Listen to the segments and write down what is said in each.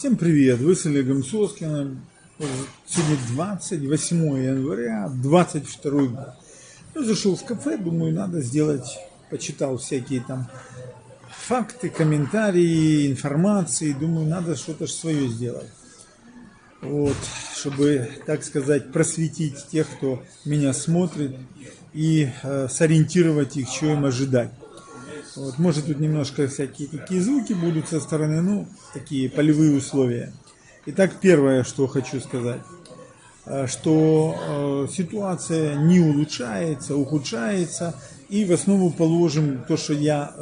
Всем привет! Вы с Олегом Соскиным. Сегодня 28 января, 22 год. Я зашел в кафе, думаю, надо сделать, почитал всякие там факты, комментарии, информации. Думаю, надо что-то свое сделать. Вот, чтобы, так сказать, просветить тех, кто меня смотрит, и сориентировать их, что им ожидать. Вот, может, тут немножко всякие такие звуки будут со стороны, ну, такие полевые условия. Итак, первое, что хочу сказать, что ситуация не улучшается, ухудшается, и в основу положим то, что я,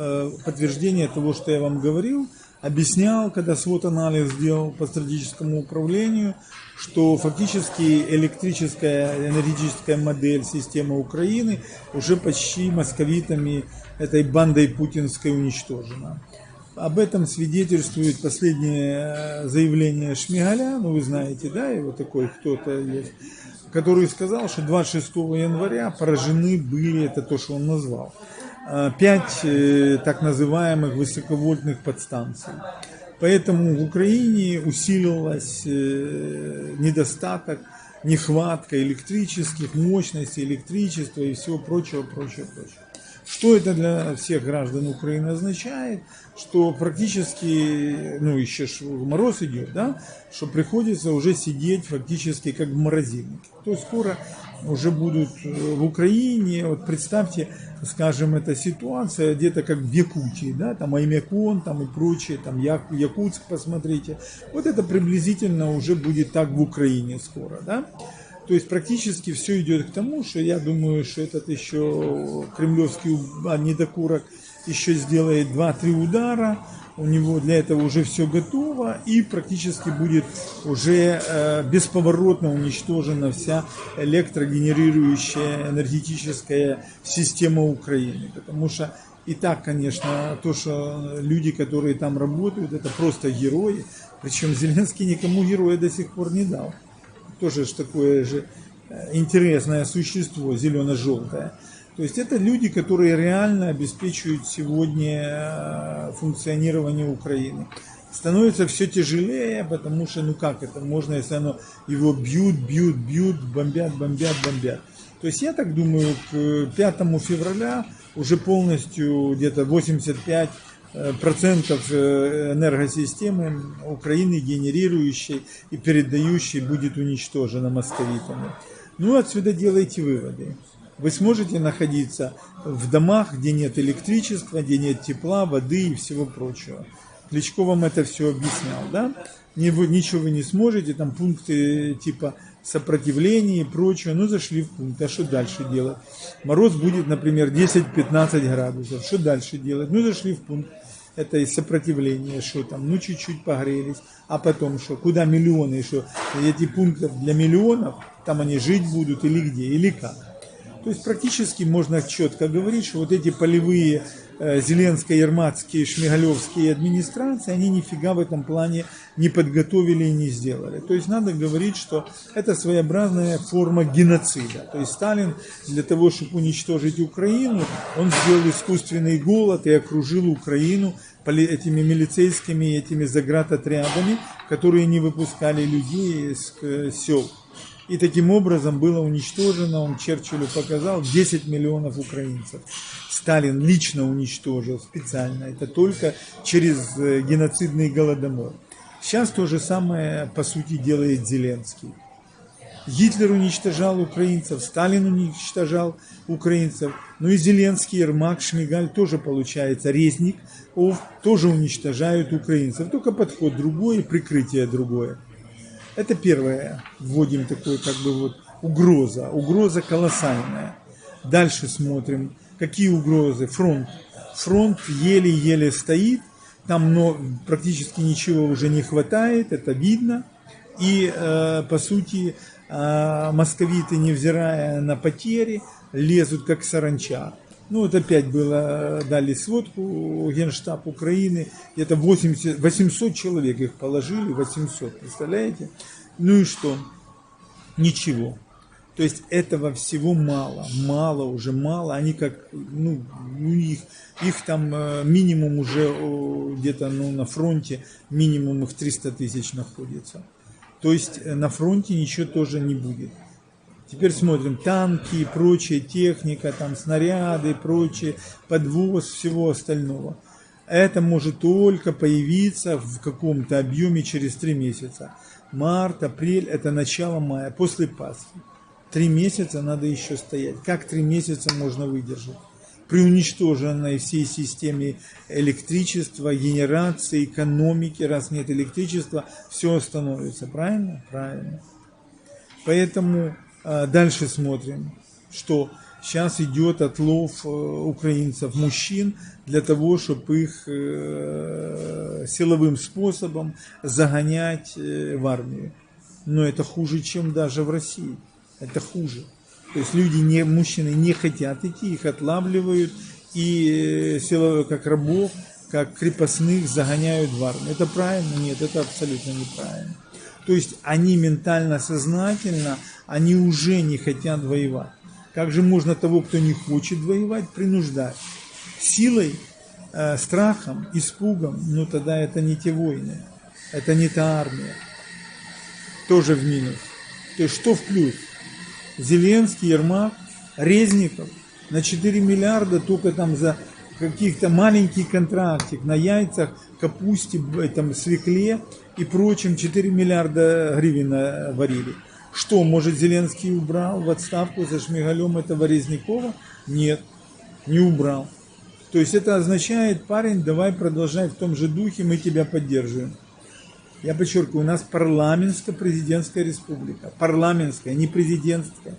подтверждение того, что я вам говорил, объяснял, когда свод-анализ сделал по стратегическому управлению, что фактически электрическая, энергетическая модель системы Украины уже почти московитами, этой бандой путинской, уничтожена. Об этом свидетельствует последнее заявление Шмигаля, ну вы знаете, да, его такой кто-то есть, который сказал, что 26 января поражены были, это то, что он назвал, 5 так называемых высоковольтных подстанций. Поэтому в Украине усилилась недостаток, нехватка электрических мощностей, электричества и всего прочего. Что это для всех граждан Украины означает? Что практически, ну еще ж мороз идет, да, что приходится уже сидеть фактически как в морозильнике. То есть скоро уже будут в Украине, вот представьте, скажем, эта ситуация где-то как в Якутии, да, там Аймякон, там и прочее, там Якутск, посмотрите. Вот это приблизительно уже будет так в Украине скоро, да. То есть практически все идет к тому, что я думаю, что этот еще кремлевский недокурок еще сделает 2-3 удара, у него для этого уже все готово, и практически будет уже бесповоротно уничтожена вся электрогенерирующая энергетическая система Украины. Потому что и так, конечно, то, что люди, которые там работают, это просто герои, причем Зеленский никому героя до сих пор не дал. Тоже ж такое же интересное существо, зелено-желтое. То есть это люди, которые реально обеспечивают сегодня функционирование Украины. Становится все тяжелее, потому что, ну как это можно, если оно его бьют, бомбят. То есть я так думаю, к 5 февраля уже полностью где-то 85% энергосистемы Украины, генерирующей и передающей, будет уничтожена московитами. Ну, отсюда делайте выводы. Вы сможете находиться в домах, где нет электричества, где нет тепла, воды и всего прочего. Кличко вам это все объяснял, да? Ничего вы не сможете, там пункты типа сопротивления и прочего, ну зашли в пункт, а что дальше делать? Мороз будет, например, 10-15 градусов, что дальше делать? Ну зашли в пункт, это и сопротивление, что там, ну чуть-чуть погрелись, а потом что, куда миллионы, что эти пункты для миллионов, там они жить будут или где, или как? То есть практически можно четко говорить, что вот эти полевые зеленско-ерматские, шмигалевские администрации, они нифига в этом плане не подготовили и не сделали. То есть надо говорить, что это своеобразная форма геноцида. То есть Сталин для того, чтобы уничтожить Украину, он сделал искусственный голод и окружил Украину этими милицейскими, этими заградотрядами, которые не выпускали людей из сел. И таким образом было уничтожено, он Черчиллю показал, 10 миллионов украинцев. Сталин лично уничтожил специально, это только через геноцидный голодомор. Сейчас то же самое, по сути, делает Зеленский. Гитлер уничтожал украинцев, Сталин уничтожал украинцев, ну и Зеленский, Ермак, Шмигаль тоже, получается, резник, тоже уничтожают украинцев, только подход другой, прикрытие другое. Это первое, вводим такой как бы вот угроза колоссальная. Дальше смотрим, какие угрозы. Фронт еле-еле стоит, там практически ничего уже не хватает, это видно. И по сути московиты, невзирая на потери, лезут как саранча. Ну вот опять дали сводку Генштаб Украины, это 800 человек их положили, 800, представляете? Ну и что? Ничего. То есть этого всего мало, уже мало. Они как, ну, у них там минимум уже где-то на фронте, минимум их 300 тысяч находится. То есть на фронте ничего тоже не будет. Теперь смотрим, танки и прочая техника, там снаряды и прочее, подвоз всего остального. Это может только появиться в каком-то объеме через 3 месяца. Март, апрель, это начало мая, после Пасхи. 3 месяца надо еще стоять. Как 3 месяца можно выдержать? При уничтоженной всей системе электричества, генерации, экономики, раз нет электричества, все остановится. Правильно? Правильно. Поэтому дальше смотрим, что сейчас идет отлов украинцев, мужчин, для того, чтобы их силовым способом загонять в армию. Но это хуже, чем даже в России. Это хуже. То есть мужчины не хотят идти, их отлавливают и как рабов, как крепостных загоняют в армию. Это правильно? Нет, это абсолютно неправильно. То есть они ментально, сознательно, они уже не хотят воевать. Как же можно того, кто не хочет воевать, принуждать? Силой, страхом, испугом, ну тогда это не те войны, это не та армия. Тоже в минус. То есть что в плюс? Зеленский, Ермак, Резников на 4 миллиарда только там за каких-то маленький контрактик на яйцах, капусте, там, свекле и прочем 4 миллиарда гривен варили. Что, может, Зеленский убрал в отставку за Шмигалем этого Резникова? Нет, не убрал. То есть это означает, парень, давай продолжай в том же духе, мы тебя поддерживаем. Я подчеркиваю, у нас парламентско-президентская республика. Парламентская, не президентская.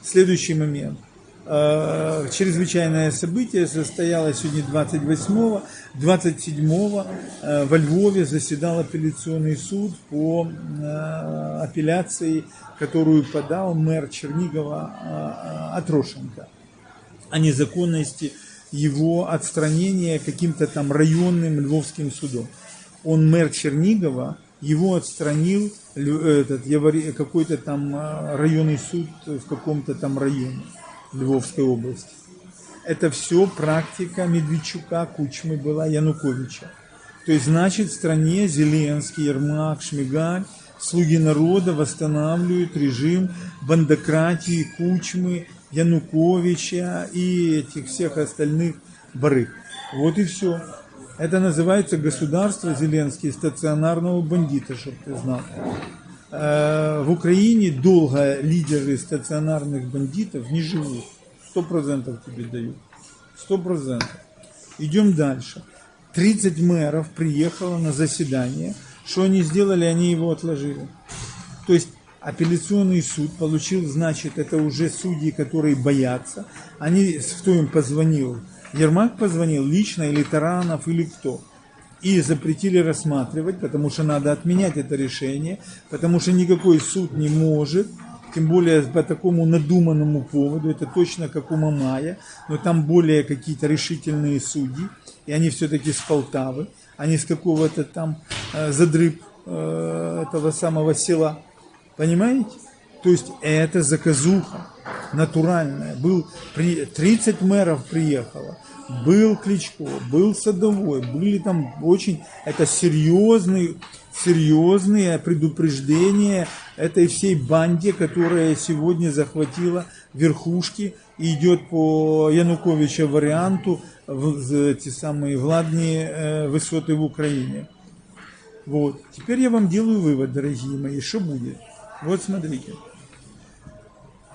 Следующий момент. Чрезвычайное событие состоялось сегодня 28-го. 27-го во Львове заседал апелляционный суд по апелляции, которую подал мэр Чернигова Атрошенко, о незаконности его отстранения каким-то там районным львовским судом. Он мэр Чернигова, его отстранил какой-то там районный суд в каком-то там районе Львовской области. Это все практика Медведчука, Кучмы была, Януковича. То есть, значит, в стране Зеленский, Ермак, Шмигаль, слуги народа восстанавливают режим бандократии, Кучмы, Януковича и этих всех остальных барыг. Вот и все. Это называется государство Зеленский стационарного бандита, чтобы ты знал. В Украине долго лидеры стационарных бандитов не живут. 100% тебе дают. 100%. Идем дальше. 30 мэров приехало на заседание. Что они сделали? Они его отложили. То есть апелляционный суд получил, значит, это уже судьи, которые боятся. Кто им позвонил? Ермак позвонил лично, или Таранов, или кто. И запретили рассматривать, потому что надо отменять это решение, потому что никакой суд не может, тем более по такому надуманному поводу, это точно как у Мамая, но там более какие-то решительные судьи, и они все-таки с Полтавы, а не с какого-то там задрыб этого самого села. Понимаете? То есть это заказуха натуральная. 30 мэров приехало. Был Кличко, был Садовой, были там очень... Это серьезные предупреждения этой всей банде, которая сегодня захватила верхушки и идет по Януковича варианту в эти самые владные высоты в Украине. Вот. Теперь я вам делаю вывод, дорогие мои, что будет. Вот смотрите.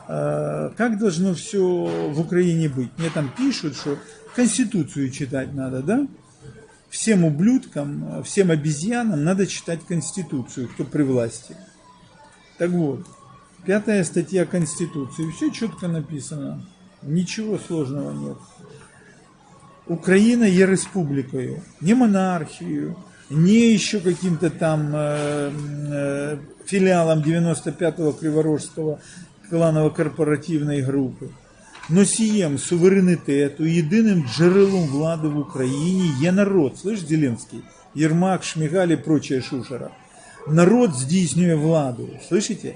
Как должно все в Украине быть? Мне там пишут, что Конституцию читать надо, да? Всем ублюдкам, всем обезьянам надо читать Конституцию, кто при власти. Так вот, 5 статья Конституции, все четко написано, ничего сложного нет. Украина є республикою, не монархию, не еще каким-то там филиалом 95-го Криворожского кланово-корпоративной группы. Носієм суверенітету, єдиним джерелом влади в Україні є народ. Слышь, Зеленский, Ермак, Шмигаль і прочая шушера. Народ здійснює владу. Слышите?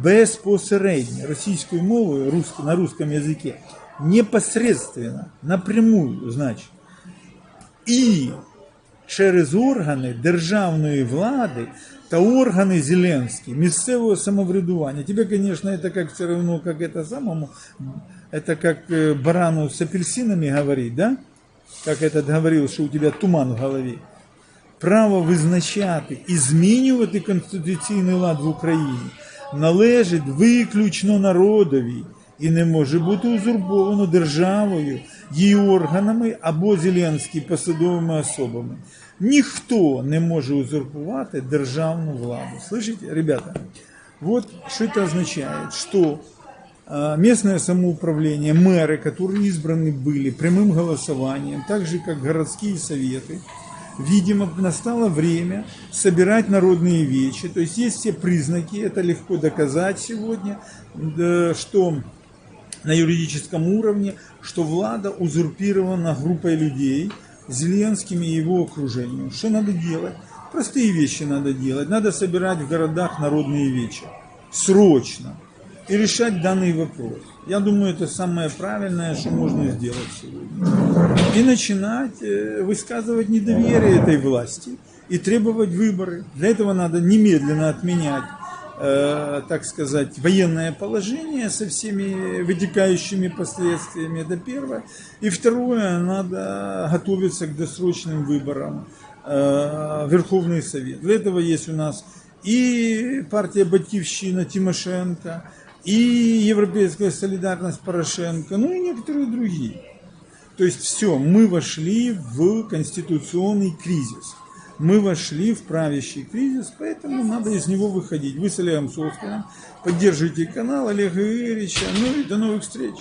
безпосередньо, російською мовою, на русском языке, непосредственно, напрямую, значить, і через органи державної влади та органи Зеленські, місцевого самоврядування. Тебе, конечно, это как все равно, как это самому, это как барану с апельсинами говорить, да? Как этот говорил, що у тебе туман в голові. Право визначати і змінювати конституційний лад в Україні належить виключно народові і не може бути узурповано державою, її органами або Зеленським посадовими особами. Ніхто не може узурпувати державну владу. Слышите, ребята? Вот что это означает, что местное самоуправление, мэры, которые избраны были прямым голосованием, так же как городские советы, видимо, настало время собирать народные вещи. То есть есть все признаки, это легко доказать сегодня, что на юридическом уровне, что влада узурпирована группой людей, Зеленским и его окружением. Что надо делать? Простые вещи надо делать. Надо собирать в городах народные вечера. Срочно. И решать данный вопрос. Я думаю, это самое правильное, что можно сделать сегодня. И начинать высказывать недоверие этой власти и требовать выборы. Для этого надо немедленно отменять, так сказать, военное положение со всеми вытекающими последствиями. Это первое. И второе, надо готовиться к досрочным выборам в Верховный Совет. Для этого есть у нас и партия Батьківщина Тимошенко, и Европейская солидарность Порошенко, ну и некоторые другие. То есть все, мы вошли в конституционный кризис. Мы вошли в правящий кризис, поэтому надо из него выходить. Вы с Олегом Соскиным поддерживайте канал Олега Игоревича. Ну и до новых встреч.